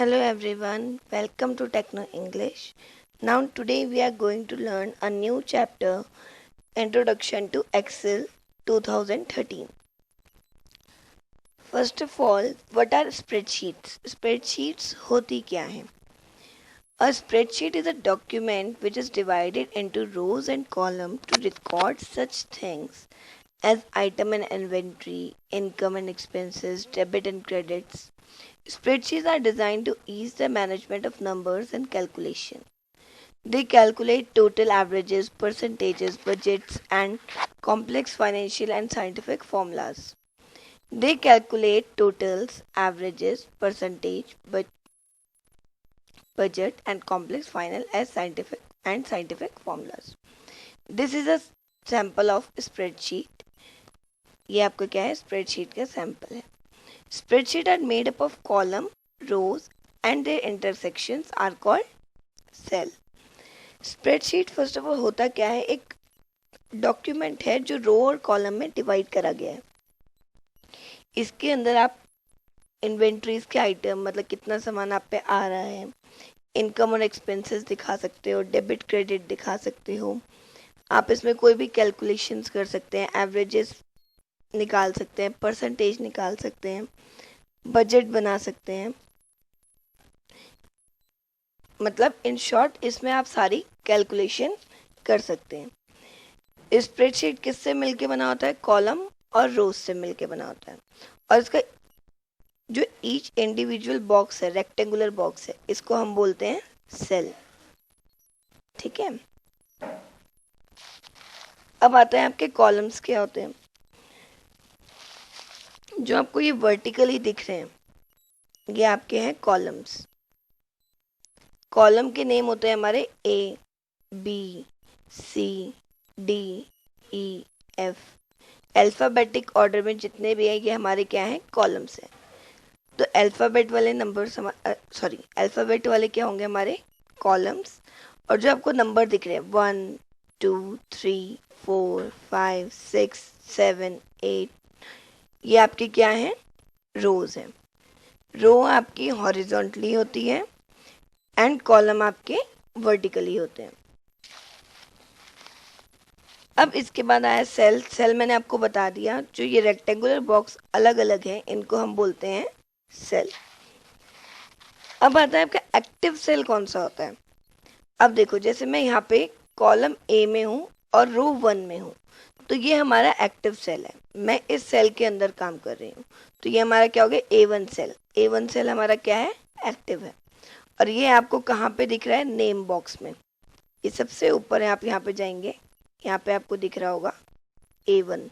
Hello everyone, welcome to Techno English. Now today we are going to learn a new chapter, Introduction to Excel 2013. First of all, what are spreadsheets? Spreadsheets होती क्या हैं? A spreadsheet is a document which is divided into rows and columns to record such things as item and inventory, income and expenses, debit and credits. Spreadsheets are designed to ease the management of numbers and calculation. They calculate total averages, percentages, budgets, and complex financial and scientific formulas. They calculate totals, averages, percentage, budget, and complex final as scientific formulas. This is a sample of spreadsheet. ये आपका क्या है? Spreadsheet का sample है. Spreadsheet are made up of column, rows, and their intersections are called cell. Spreadsheet first of all होता क्या है? एक डॉक्यूमेंट है जो रो और कॉलम में डिवाइड करा गया है. इसके अंदर आप इन्वेंट्रीज के आइटम, मतलब कितना सामान आप पे आ रहा है, इनकम और एक्सपेंसेस दिखा सकते हो, डेबिट क्रेडिट दिखा सकते हो. आप इसमें कोई भी कैलकुलेशंस कर सकते हैं, एवरेजेस निकाल सकते हैं, परसेंटेज निकाल सकते हैं, बजट बना सकते हैं. मतलब इन शॉर्ट इसमें आप सारी कैलकुलेशन कर सकते हैं. स्प्रेडशीट किससे मिलके बना होता है? कॉलम और रोज से मिलके बना होता है. और इसका जो ईच इंडिविजुअल बॉक्स है, रेक्टेंगुलर बॉक्स है, इसको हम बोलते हैं सेल. ठीक है. अब आता है आपके कॉलम्स क्या होते हैं. जो आपको ये वर्टिकली दिख रहे हैं, ये आपके हैं कॉलम्स. कॉलम के नेम होते हैं हमारे ए, बी, सी, डी, ई, एफ. अल्फ़ाबेटिक ऑर्डर में जितने भी है ये हमारे क्या हैं? कॉलम्स हैं. तो अल्फ़ाबेट वाले नंबर्स अल्फ़ाबेट वाले क्या होंगे? हमारे कॉलम्स. और जो आपको नंबर दिख रहे हैं 1, 2, 3, 4, 5, 6, 7, 8, ये आपके क्या हैं? रोज हैं. रो आपकी हॉरिजॉन्टली होती है एंड कॉलम आपके वर्टिकली होते हैं. अब इसके बाद आया सेल. सेल मैंने आपको बता दिया. जो ये रेक्टेंगुलर बॉक्स अलग अलग हैं, इनको हम बोलते हैं सेल. अब आता है आपका एक्टिव सेल कौन सा होता है. अब देखो, जैसे मैं यहाँ पे कॉलम ए में हूँ और रो 1 में हूँ, तो ये हमारा एक्टिव सेल है. मैं इस सेल के अंदर काम कर रही हूँ, तो ये हमारा क्या हो गया? A1 cell. A1 सेल हमारा क्या है? एक्टिव है. और ये आपको कहाँ पे दिख रहा है? नेम बॉक्स में. ये सबसे ऊपर है. आप यहाँ पे जाएंगे, यहाँ पे आपको दिख रहा होगा A1.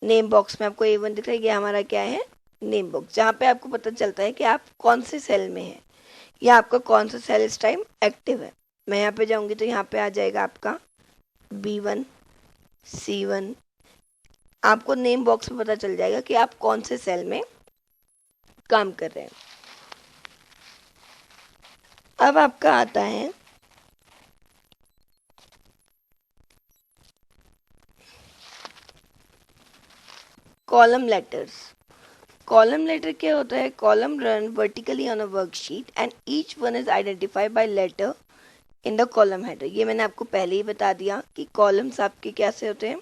नेम बॉक्स में आपको A1 दिख रहा है. ये हमारा क्या है? नेम बॉक्स, जहाँ पे आपको पता चलता है कि आप कौन से सेल में हैं या आपका कौन सा सेल इस टाइम एक्टिव है. मैं यहाँ पे जाऊंगी तो यहाँ पे आ जाएगा आपका B1, C1. आपको नेम बॉक्स में पता चल जाएगा कि आप कौन से सेल में काम कर रहे हैं. अब आपका आता है कॉलम लेटर्स. कॉलम लेटर क्या होता है? Column run vertically on a worksheet and each one is identified by letter in the column header. ये मैंने आपको पहले ही बता दिया कि कॉलम्स आपके कैसे होते हैं.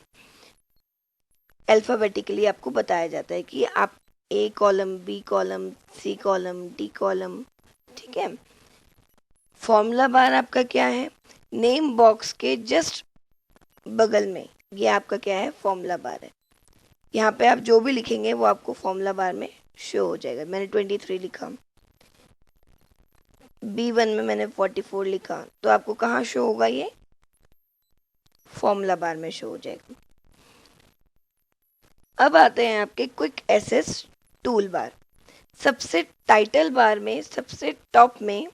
अल्फ़ाबेटिकली आपको बताया जाता है कि आप A column, B column, C column, D column. ठीक है. फॉर्मूला बार आपका क्या है? नेम बॉक्स के जस्ट बगल में ये आपका क्या है? फॉर्मूला बार है. यहाँ पे आप जो भी लिखेंगे वो आपको फॉर्मूला बार में शो हो जाएगा. मैंने 23 लिखा, B1 में मैंने 44 लिखा, तो आपको कहाँ शो होगा? ये फॉर्मूला बार में शो हो जाएगा. अब आते हैं आपके क्विक एसेस टूल बार. सबसे टाइटल बार में सबसे टॉप में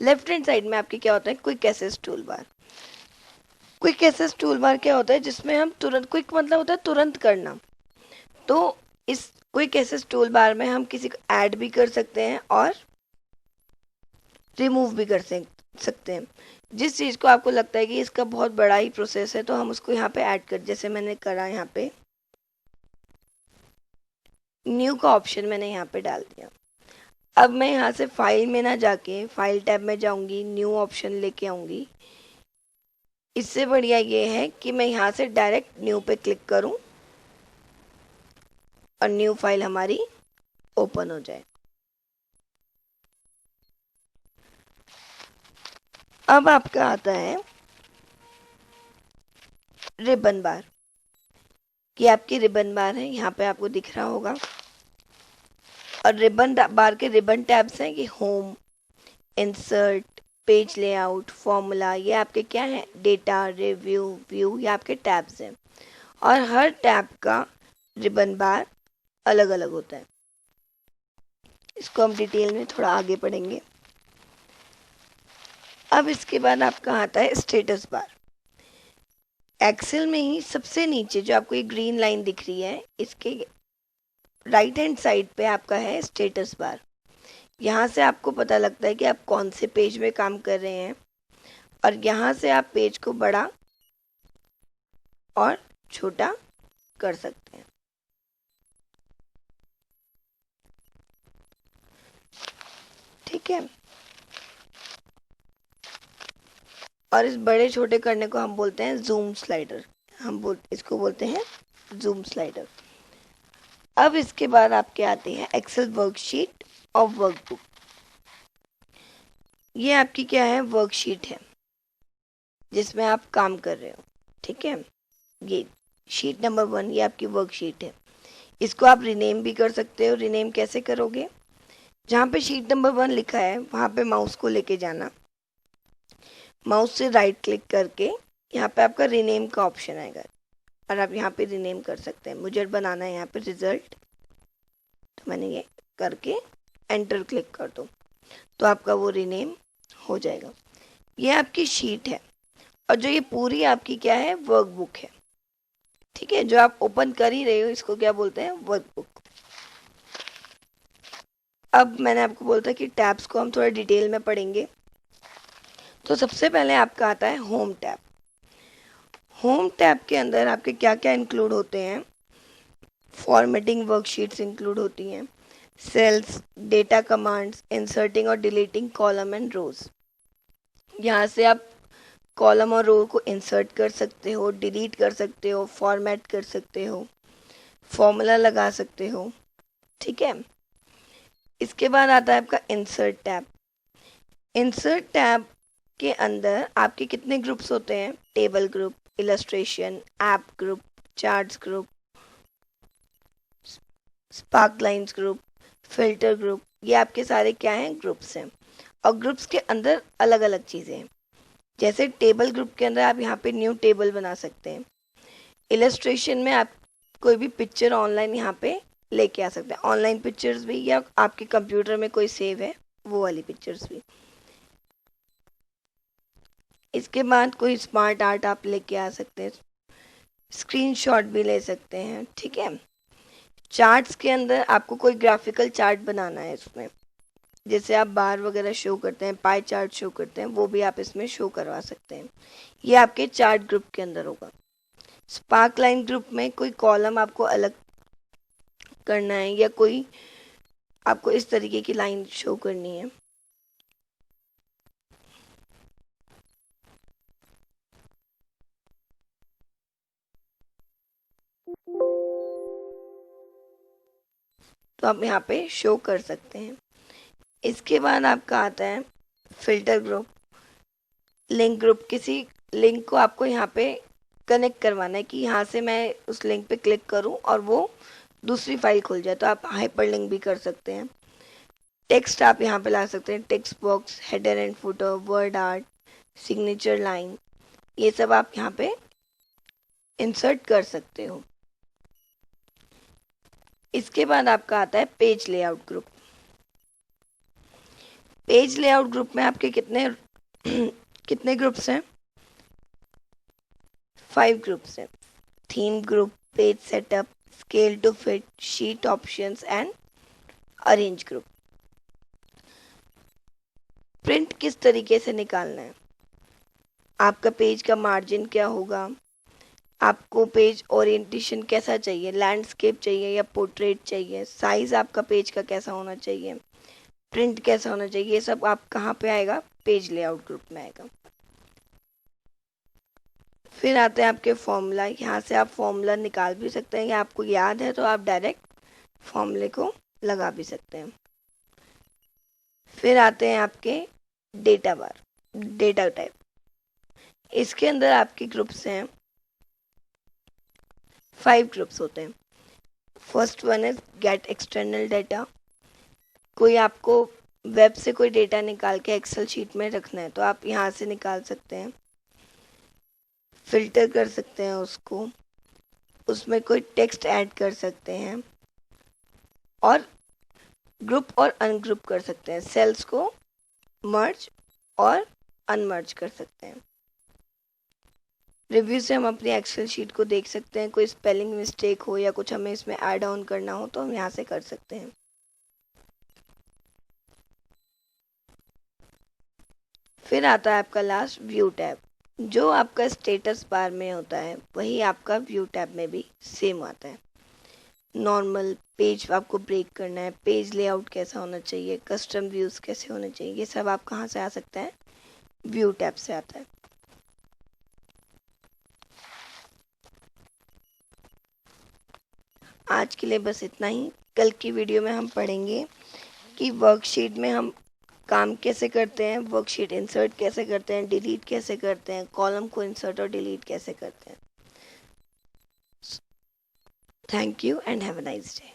लेफ्ट हैंड साइड में आपके क्या होता है? Quick access tool bar. Quick access tool bar क्या होता है? जिसमें हम तुरंत, क्विक मतलब होता है तुरंत करना. तो इस क्विक एसेस टूल बार में हम किसी को ऐड भी कर सकते हैं और रिमूव भी कर सकते हैं. जिस चीज़ को आपको लगता है कि इसका बहुत बड़ा ही प्रोसेस है, तो हम उसको यहाँ पे ऐड कर, जैसे मैंने करा यहाँ पे न्यू का ऑप्शन मैंने यहाँ पे डाल दिया। अब मैं यहाँ से फाइल में ना जाके फाइल टैब में जाऊंगी, न्यू ऑप्शन लेके आऊंगी। इससे बढ़िया ये है कि मैं यहाँ से डायरेक्ट न्यू पे क्लिक करूं और न्यू फाइल हमारी ओपन हो जाए। अब आपका आता है रिबन बार। ये आपकी रिबन बार है, यहाँ पे आपको दिख रहा होगा। और रिबन बार के रिबन टैब्स हैं कि home, insert, page layout, formula. ये आपके क्या है, डेटा, रिव्यू, व्यू, ये आपके टैब्स हैं। और हर टैब का रिबन बार अलग अलग होता है। इसको हम डिटेल में थोड़ा आगे पढ़ेंगे। अब इसके बाद आपका आता है स्टेटस बार। एक्सेल में ही सबसे नीचे जो आपको ये ग्रीन लाइन दिख रही है, इसके राइट हैंड साइड पे आपका है स्टेटस बार। यहाँ से आपको पता लगता है कि आप कौन से पेज में काम कर रहे हैं, और यहाँ से आप पेज को बड़ा और छोटा कर सकते हैं। ठीक है, और इस बड़े छोटे करने को हम बोलते हैं जूम स्लाइडर। इसको बोलते हैं जूम स्लाइडर। अब इसके बाद आपके आते हैं एक्सेल वर्कशीट और वर्कबुक। ये आपकी क्या है, वर्कशीट है जिसमें आप काम कर रहे हो। ठीक है, ये शीट नंबर 1 ये आपकी वर्कशीट है। इसको आप रिनेम भी कर सकते हो। रिनेम कैसे करोगे, जहाँ पे शीट नंबर 1 लिखा है वहाँ पे माउस को लेके जाना, माउस से राइट क्लिक करके यहाँ पे आपका रिनेम का ऑप्शन आएगा और आप यहाँ पे रिनेम कर सकते हैं। मुझे बनाना है यहाँ पे रिजल्ट, तो मैंने ये करके एंटर क्लिक कर दो तो आपका वो रिनेम हो जाएगा। ये आपकी शीट है, और जो ये पूरी आपकी क्या है, वर्कबुक है। ठीक है, जो आप ओपन कर ही रहे हो इसको क्या बोलते हैं, वर्कबुक। अब मैंने आपको बोला था कि टैब्स को हम थोड़ा डिटेल में पढ़ेंगे। तो सबसे पहले आपका आता है होम टैब। होम टैब के अंदर आपके क्या क्या इंक्लूड होते हैं, फॉर्मेटिंग वर्कशीट्स इंक्लूड होती हैं, सेल्स, डेटा कमांड्स, इंसर्टिंग और डिलीटिंग कॉलम एंड रोज। यहाँ से आप कॉलम और रो को इंसर्ट कर सकते हो, डिलीट कर सकते हो, फॉर्मेट कर सकते हो, फॉर्मूला लगा सकते हो। ठीक है, इसके बाद आता है आपका इंसर्ट टैब। इंसर्ट टैब के अंदर आपके कितने ग्रुप्स होते हैं, table group, illustration, app group, charts group, spark lines group, filter group. ये आपके सारे क्या हैं, ग्रुप्स हैं। और ग्रुप्स के अंदर अलग अलग चीज़ें हैं। जैसे टेबल ग्रुप के अंदर आप यहाँ पे न्यू टेबल बना सकते हैं। इलस्ट्रेशन में आप कोई भी पिक्चर ऑनलाइन यहाँ पे लेके आ सकते हैं, ऑनलाइन पिक्चर्स भी, या आपके कंप्यूटर में कोई सेव है वो वाली पिक्चर्स भी। इसके बाद कोई स्मार्ट आर्ट आप लेके आ सकते हैं, स्क्रीनशॉट भी ले सकते हैं। ठीक है, चार्ट्स के अंदर आपको कोई ग्राफिकल चार्ट बनाना है इसमें, जैसे आप बार वगैरह शो करते हैं, पाई चार्ट शो करते हैं, वो भी आप इसमें शो करवा सकते हैं। ये आपके चार्ट ग्रुप के अंदर होगा। स्पार्क लाइन ग्रुप में कोई कॉलम आपको अलग करना है, या कोई आपको इस तरीके की लाइन शो करनी है। तो आप यहाँ पे शो कर सकते हैं। इसके बाद आपका आता है फिल्टर ग्रुप, लिंक ग्रुप। किसी लिंक को आपको यहाँ पे कनेक्ट करवाना है कि यहाँ से मैं उस लिंक पे क्लिक करूँ और वो दूसरी फाइल खुल जाए, तो आप हाइपर लिंक भी कर सकते हैं। टेक्स्ट आप यहाँ पे ला सकते हैं, text box, header and footer, word art, signature line, ये सब आप यहाँ पे इंसर्ट कर सकते हो। इसके बाद आपका आता है page layout group. Page layout group में आपके कितने कितने ग्रुप्स हैं, 5 ग्रुप्स हैं। Theme group, page setup, scale to fit, sheet options and arrange group. Print किस तरीके से निकालना है, आपका पेज का मार्जिन क्या होगा, आपको पेज ओरिएंटेशन कैसा चाहिए, लैंडस्केप चाहिए या पोर्ट्रेट चाहिए, साइज आपका पेज का कैसा होना चाहिए, प्रिंट कैसा होना चाहिए, ये सब आप कहाँ पे आएगा, पेज लेआउट ग्रुप में आएगा। फिर आते हैं आपके फॉर्मूला। यहाँ से आप फॉर्मूला निकाल भी सकते हैं या आपको याद है तो आप डायरेक्ट फॉर्मूले को लगा भी सकते हैं। फिर आते हैं आपके डेटा बार, डेटा टाइप। इसके अंदर आपके ग्रुप्स हैं, 5 ग्रुप्स होते हैं। First one is get external data. कोई आपको वेब से कोई डेटा निकाल के एक्सेल शीट में रखना है तो आप यहाँ से निकाल सकते हैं, फिल्टर कर सकते हैं उसको, उसमें कोई टेक्स्ट ऐड कर सकते हैं और ग्रुप और अनग्रुप कर सकते हैं, सेल्स को मर्ज और अनमर्ज कर सकते हैं। रिव्यू से हम अपनी एक्सेल शीट को देख सकते हैं, कोई स्पेलिंग मिस्टेक हो या कुछ हमें इसमें ऐड ऑन करना हो तो हम यहाँ से कर सकते हैं। फिर आता है आपका लास्ट व्यू टैब। जो आपका स्टेटस बार में होता है वही आपका व्यू टैब में भी सेम आता है। नॉर्मल पेज आपको ब्रेक करना है, पेज लेआउट कैसा होना चाहिए, कस्टम व्यूज कैसे होने चाहिए, ये सब आप कहाँ से आ सकते हैं, व्यू टैब से आता है। आज के लिए बस इतना ही। कल की वीडियो में हम पढ़ेंगे कि वर्कशीट में हम काम कैसे करते हैं, वर्कशीट इंसर्ट कैसे करते हैं, डिलीट कैसे करते हैं, कॉलम को इंसर्ट और डिलीट कैसे करते हैं। Thank you and have a nice day.